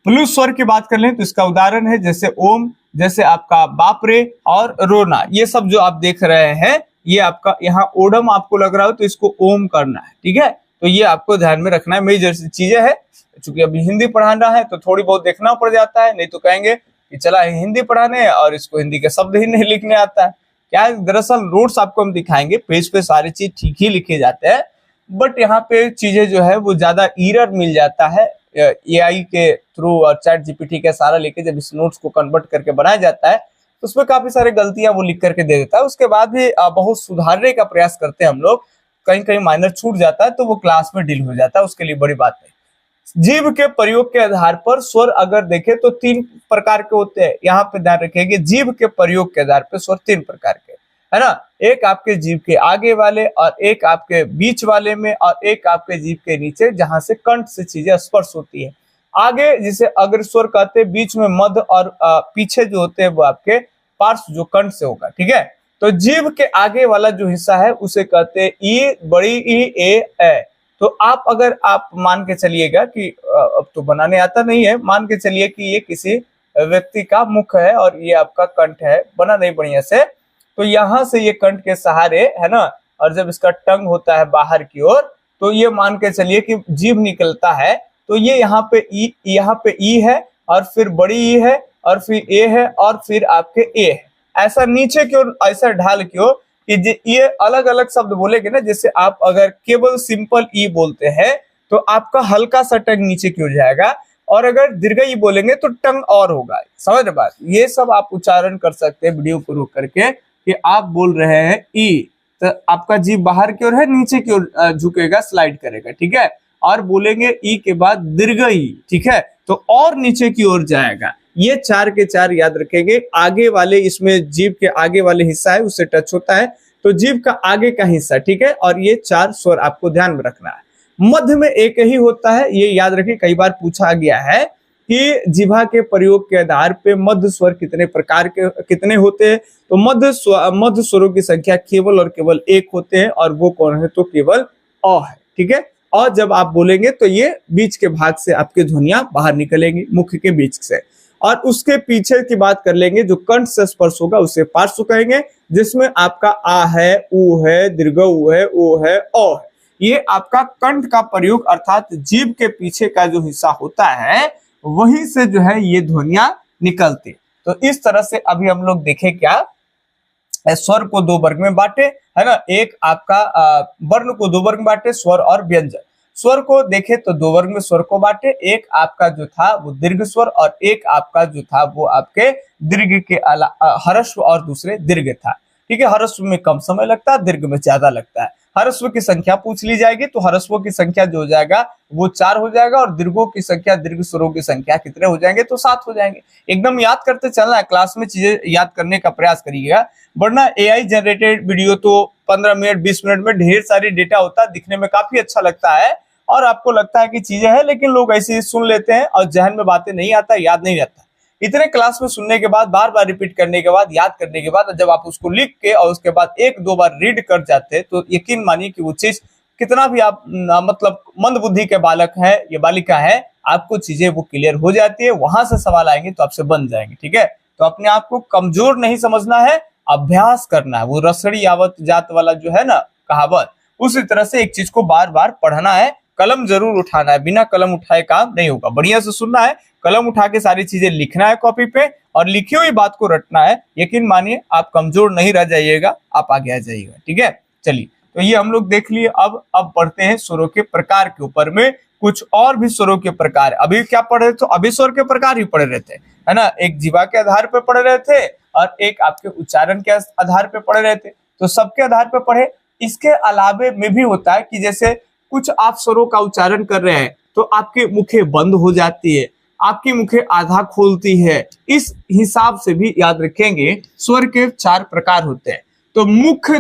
प्लुत स्वर की बात कर लें तो इसका उदाहरण है जैसे ओम, जैसे आपका बाप रे और रोना, ये सब जो आप देख रहे हैं ये आपका यहाँ ओडम आपको लग रहा हो तो इसको ओम करना है, ठीक है। तो ये आपको ध्यान में रखना है, मेजर सी चीजें है। चूंकि अभी हिंदी पढ़ाना है तो थोड़ी बहुत देखना पड़ जाता है, नहीं तो कहेंगे कि चला हिंदी पढ़ाने और इसको हिंदी के शब्द ही नहीं लिखने आता है। क्या है, दरअसल नोट्स आपको हम दिखाएंगे, पेज पे सारी चीज ठीक ही लिखे जाते हैं, बट यहाँ पे चीजें जो है वो ज्यादा एरर मिल जाता है एआई के थ्रू और चैट जीपीटी का सारा लेके जब इस नोट्स को कन्वर्ट करके बनाया जाता है तो उसमें काफी सारी गलतियां वो लिख करके दे देता है। उसके बाद भी बहुत सुधारने का प्रयास करते हैं हम लोग, कहीं कहीं माइनर छूट जाता है तो वो क्लास में डील हो जाता है, उसके लिए बड़ी बात नहीं। जीभ के प्रयोग के आधार पर स्वर अगर देखें तो 3 प्रकार के होते हैं, यहाँ पे ध्यान रखेंगे जीभ के प्रयोग के आधार पर स्वर 3 प्रकार के, है ना। एक आपके जीभ के आगे वाले, और एक आपके बीच वाले में, और एक आपके जीभ के नीचे जहां से कंठ से चीजें स्पर्श होती है। आगे जिसे अग्रस्वर कहते हैं, बीच में मध्य, और पीछे जो होते हैं वो आपके पार्श्व जो कंठ से होगा, ठीक है। तो जीभ के आगे वाला जो हिस्सा है उसे कहते हैं ई, बड़ी ई, ए। तो अगर आप मान के चलिएगा कि अब तो बनाने आता नहीं है, मान के चलिए कि ये किसी व्यक्ति का मुख है और ये आपका कंठ है, बना नहीं बढ़िया से, तो यहाँ से ये कंठ के सहारे, है ना, और जब इसका टंग होता है बाहर की ओर तो ये मान के चलिए कि जीभ निकलता है। तो ये यहाँ पे ई है, और फिर बड़ी ई है, और फिर ए है, और फिर आपके ए है। ऐसा नीचे की ओर ऐसा ढाल की ओर कि ये अलग अलग शब्द बोलेंगे ना, जैसे आप अगर केवल सिंपल ई बोलते हैं तो आपका हल्का सा टंग नीचे की ओर जाएगा, और अगर दीर्घ ई बोलेंगे तो टंग और होगा। समझ रहे बात? ये सब आप उच्चारण कर सकते हैं वीडियो को रोक करके कि आप बोल रहे हैं ई, तो आपका जीभ बाहर की ओर है, नीचे की ओर झुकेगा, स्लाइड करेगा, ठीक है। और बोलेंगे ई के बाद दीर्घ ई, ठीक है, तो और नीचे की ओर जाएगा। ये 4 के 4 याद रखेंगे। आगे वाले, इसमें जीभ के आगे वाले हिस्सा है उससे टच होता है, तो जीभ का आगे का हिस्सा, ठीक है। और ये 4 स्वर आपको ध्यान में रखना है। मध्य में एक ही होता है, ये याद रखिए, कई बार पूछा गया है कि जिह्वा के प्रयोग के आधार पे मध्य स्वर कितने प्रकार के कितने होते हैं, तो मध्य स्वरों की संख्या केवल और केवल 1 होते हैं, और वो कौन है? तो केवल अ है, ठीक है। और जब आप बोलेंगे तो ये बीच के भाग से आपके ध्वनियां बाहर निकलेंगी, मुख के बीच से। और उसके पीछे की बात कर लेंगे, जो कंठ से स्पर्श होगा उसे पार्श्व कहेंगे, जिसमें आपका आ है, उ है, दीर्घ उ है, ओ है, अ है। ये आपका कंठ का प्रयोग, अर्थात जीभ के पीछे का जो हिस्सा होता है वहीं से जो है ये ध्वनियां निकलती। तो इस तरह से अभी हम लोग देखें क्या, स्वर को 2 वर्ग में बांटे, है ना। एक आपका वर्ण को 2 वर्ग में बांटे, स्वर और व्यंजन। स्वर को देखे तो 2 वर्ग में स्वर को बांटे, एक आपका जो था वो दीर्घ स्वर, और एक आपका जो था वो आपके दीर्घ के ह्रस्व और दूसरे दीर्घ था, ठीक है। ह्रस्व में कम समय लगता है, दीर्घ में ज्यादा लगता है। ह्रस्व की संख्या पूछ ली जाएगी तो ह्रस्वों की संख्या जो हो जाएगा वो 4 हो जाएगा, और दीर्घों की संख्या, दीर्घ स्वरों की संख्या कितने हो जाएंगे? तो 7 हो जाएंगे। एकदम याद करते चलना है, क्लास में चीजें याद करने का प्रयास करिएगा, वरना एआई जनरेटेड वीडियो तो 15 मिनट 20 मिनट में ढेर सारी डेटा होता है, दिखने में काफी अच्छा लगता है और आपको लगता है कि चीजें हैं, लेकिन लोग ऐसे ही सुन लेते हैं और जहन में बातें नहीं आता, याद नहीं रहता। इतने क्लास में सुनने के बाद, बार बार रिपीट करने के बाद, याद करने के बाद, जब आप उसको लिख के और उसके बाद 1-2 बार रीड कर जाते हैं, तो यकीन मानिए कि वो चीज कितना भी आप मतलब मंद बुद्धि के बालक है या बालिका है, आपको चीजें वो क्लियर हो जाती है। वहां से सवाल आएंगे तो आपसे बन जाएंगे, ठीक है। तो अपने आप को कमजोर नहीं समझना है, अभ्यास करना है। वो रसड़ी यावत जात वाला जो है ना कहावत, उसी तरह से एक चीज को बार बार पढ़ना है, कलम जरूर उठाना है, बिना कलम उठाए काम नहीं होगा। बढ़िया से सुनना है, कलम उठा के सारी चीजें लिखना है कॉपी पे, और लिखी हुई बात को रटना है। यकीन मानिए आप कमजोर नहीं रह जाइएगा, आप आगे आ जाइएगा, ठीक है। चलिए, तो ये हम लोग देख लिए। अब बढ़ते हैं स्वरों के प्रकार के ऊपर में। कुछ और भी स्वरों के प्रकार, अभी क्या पढ़ रहे थे? तो अभी स्वर के प्रकार ही पढ़ रहे थे, है ना। एक जीवा के आधार पर पढ़ रहे थे और एक आपके उच्चारण के आधार पर पढ़ रहे थे, तो सबके आधार पर पढ़े। इसके अलावे में भी होता है कि जैसे कुछ आप स्वरों का उच्चारण कर रहे हैं तो आपके मुखें बंद हो जाती है, आपकी मुखें आधा खोलती है। इस हिसाब से भी याद रखेंगे स्वर के 4 प्रकार होते हैं। तो मुख्य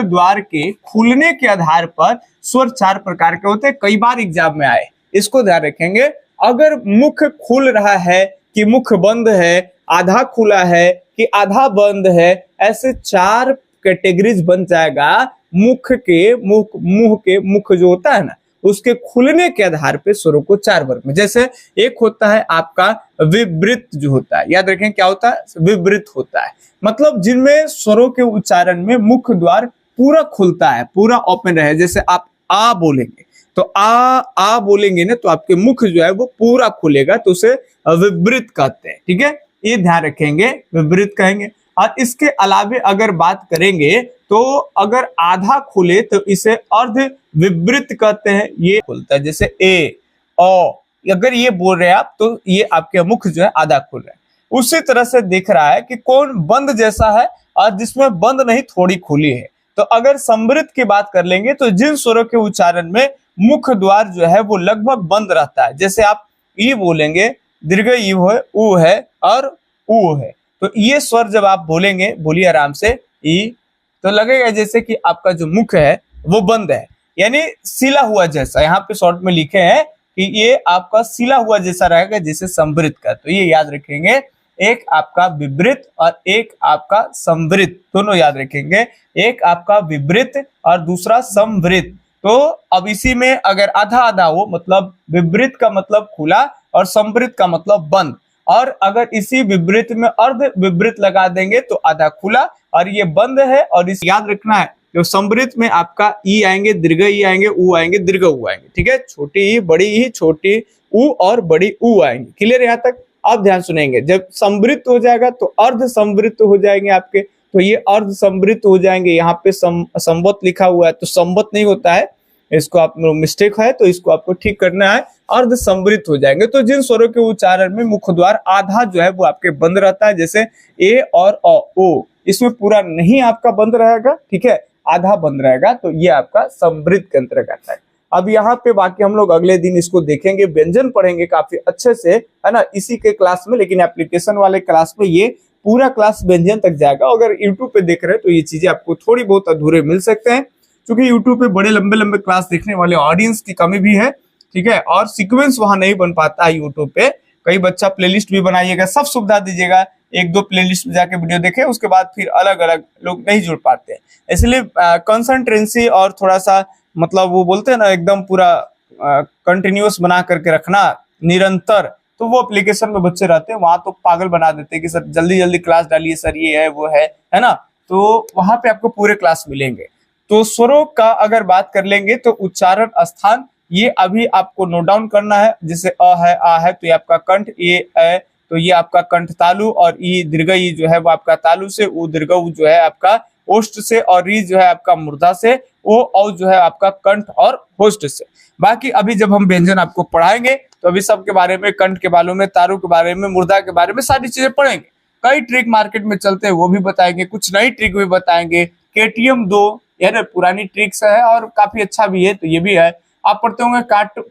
द्वार के खुलने के आधार पर स्वर 4 प्रकार के होते हैं। कई बार एग्जाम में आए, इसको ध्यान रखेंगे। अगर मुख खुल रहा है कि मुख बंद है, आधा खुला है कि आधा बंद है, ऐसे 4 कैटेगरीज बन जाएगा। मुंह के मुख जो होता है ना, उसके खुलने के आधार पे स्वरों को 4 वर्ग में। जैसे एक होता है आपका विवृत जो होता है, याद रखें क्या होता है? विवृत होता है, मतलब जिनमें स्वरों के उच्चारण में मुख द्वार पूरा खुलता है, पूरा ओपन रहे। जैसे आप आ बोलेंगे तो आ बोलेंगे ना, तो आपके मुख जो है वो पूरा खुलेगा, तो उसे विवृत कहते हैं, ठीक है। ये ध्यान रखेंगे, विवृत कहेंगे। और इसके अलावे अगर बात करेंगे तो अगर आधा खुले तो इसे अर्ध विवृत कहते हैं। ये खुलता है, जैसे ए ओ, अगर ये बोल रहे हैं आप तो ये आपके मुख जो है आधा खुल रहा है। उसी तरह से दिख रहा है कि कौन बंद जैसा है और जिसमें बंद नहीं थोड़ी खुली है। तो अगर समृद्ध की बात कर लेंगे तो जिन स्वरों के उच्चारण में मुख द्वार जो है वो लगभग बंद रहता है, जैसे आप ई बोलेंगे, दीर्घ ई है, उ है और उ है, तो ये स्वर जब आप बोलेंगे, बोलिए आराम से, ई, तो लगेगा जैसे कि आपका जो मुख है वो बंद है, यानी सिला हुआ जैसा। यहाँ पे शॉर्ट में लिखे हैं कि ये आपका सिला हुआ जैसा रहेगा, जैसे समृद्ध का। तो ये याद रखेंगे, एक आपका विवृत और एक आपका संवृत, दोनों याद रखेंगे। एक आपका विवृत और दूसरा संवृत। तो अब इसी में अगर आधा आधा हो, मतलब विवृत का मतलब खुला और संवृत का मतलब बंद, और अगर इसी विवृत में अर्ध विवृत लगा देंगे तो आधा खुला और ये बंद है। और इस याद रखना है, जो समृद्ध में आपका ई आएंगे, दीर्घ ई आएंगे, उ आएंगे, दीर्घ उ आएंगे, ठीक है। छोटी ई, बड़ी ई, छोटी उ और बड़ी उ आएंगे। क्लियर यहाँ तक? अब ध्यान सुनेंगे, जब समृद्ध हो जाएगा तो अर्ध समृद्ध हो जाएंगे आपके, तो ये अर्ध समृद्ध हो जाएंगे। यहाँ पे संवत लिखा हुआ है तो संवत नहीं होता है, इसको आप मिस्टेक है तो इसको आपको ठीक करना है, अर्ध समृद्ध हो जाएंगे। तो जिन स्वरों के उच्चारण में मुख्य द्वार आधा जो है वो आपके बंद रहता है, जैसे ए और ओ, इसमें पूरा नहीं आपका बंद रहेगा, ठीक है, आधा बंद रहेगा, तो ये आपका समृद्ध के अंतर्गत है। अब यहाँ पे बाकी हम लोग अगले दिन इसको देखेंगे, व्यंजन पढ़ेंगे काफी अच्छे से, है ना, इसी के क्लास में। लेकिन एप्लीकेशन वाले क्लास में ये पूरा क्लास व्यंजन तक जाएगा। अगर यूट्यूब पे देख रहे हैं तो ये चीजें आपको थोड़ी बहुत अधूरे मिल सकते हैं, क्योंकि यूट्यूब पे बड़े लंबे लंबे क्लास देखने वाले ऑडियंस की कमी भी है, ठीक है, और सीक्वेंस वहां नहीं बन पाता है यूट्यूब पे। कई बच्चा प्लेलिस्ट भी बनाइएगा, सब सुविधा दीजिएगा, एक दो प्लेलिस्ट में जाके वीडियो देखे, उसके बाद फिर अलग अलग लोग नहीं जुड़ पाते हैं। इसलिए कंसंट्रेंसी और थोड़ा सा मतलब वो बोलते हैं ना एकदम पूरा कंटिन्यूअस बना करके रखना निरंतर, तो वो एप्लीकेशन में बच्चे रहते हैं वहां तो पागल बना देते हैं कि सर जल्दी जल्दी क्लास डालिए सर, ये है वो है ना, तो वहां पे आपको पूरे क्लास मिलेंगे। तो स्वरों का अगर बात कर लेंगे तो उच्चारण स्थान ये अभी आपको नोट डाउन करना है। जैसे अ है, आ है तो ये आपका कंठ, ये है तो ये आपका कंठ तालु, और ई दीर्घ ई जो है वो आपका तालु से, उ दीर्घ उ जो है आपका ओष्ठ से, और री जो है आपका मूर्धा से, ओ औ जो है आपका कंठ और होष्ठ से। बाकी अभी जब हम व्यंजन आपको पढ़ाएंगे तो अभी सब के बारे में, कंठ के बारे में, तालु के बारे में, मूर्धा के बारे में सारी चीजें पढ़ेंगे। कई ट्रिक मार्केट में चलते हैं वो भी बताएंगे, कुछ नई ट्रिक भी बताएंगे। KTM 2 यार पुरानी ट्रिक्स है और काफी अच्छा भी है, तो ये भी है। आप पढ़ते होंगे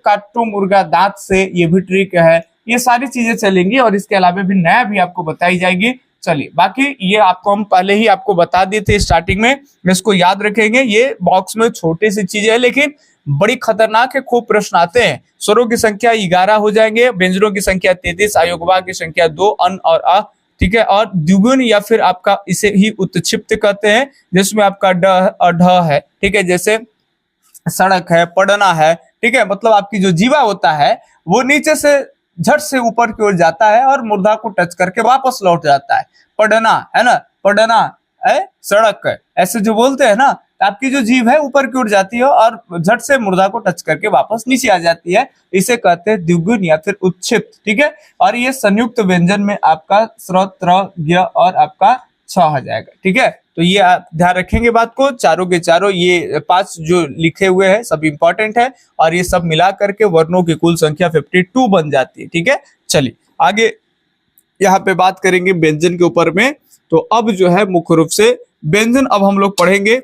काटो मुर्गा दांत से, ये भी ट्रिक है। ये सारी चीजें चलेंगी और इसके अलावा भी नया भी आपको बताई जाएगी। चलिए, बाकी ये आपको हम पहले ही आपको बता दिए थे स्टार्टिंग में, इसको याद रखेंगे। ये बॉक्स में छोटी सी चीजें है लेकिन बड़ी खतरनाक है, खूब प्रश्न आते हैं। स्वरों की संख्या 11 हो जाएंगे, व्यंजनों की संख्या 33, अयोगवा की संख्या 2, अन और अ, ठीक है, और द्विगुण या फिर आपका इसे ही उत्क्षिप्त कहते हैं, जिसमें आपका ड और ढ है, ठीक है, जैसे सड़क है, पढ़ना है, ठीक है, मतलब आपकी जो जीवा होता है वो नीचे से झट से ऊपर की ओर जाता है और मूर्धा को टच करके वापस लौट जाता है। पढ़ना है ना, पढ़ना है, सड़क है, ऐसे जो बोलते हैं ना, आपकी जो जीभ है ऊपर की ओर जाती है और झट से मूर्धा को टच करके वापस नीचे आ जाती है, इसे कहते हैं द्विगुण या फिर उत्क्षिप्त, ठीक है। और ये संयुक्त व्यंजन में आपका स्र, त्र, ज्ञ और आपका छ आ जाएगा, ठीक है। तो ये आप ध्यान रखेंगे बात को, चारों के चारों ये 5 जो लिखे हुए हैं सब इंपॉर्टेंट है, और ये सब मिला करके वर्णों की कुल संख्या 52 बन जाती है, ठीक है। चलिए आगे यहाँ पे बात करेंगे व्यंजन के ऊपर में। तो अब जो है मुख्य रूप से व्यंजन अब हम लोग पढ़ेंगे।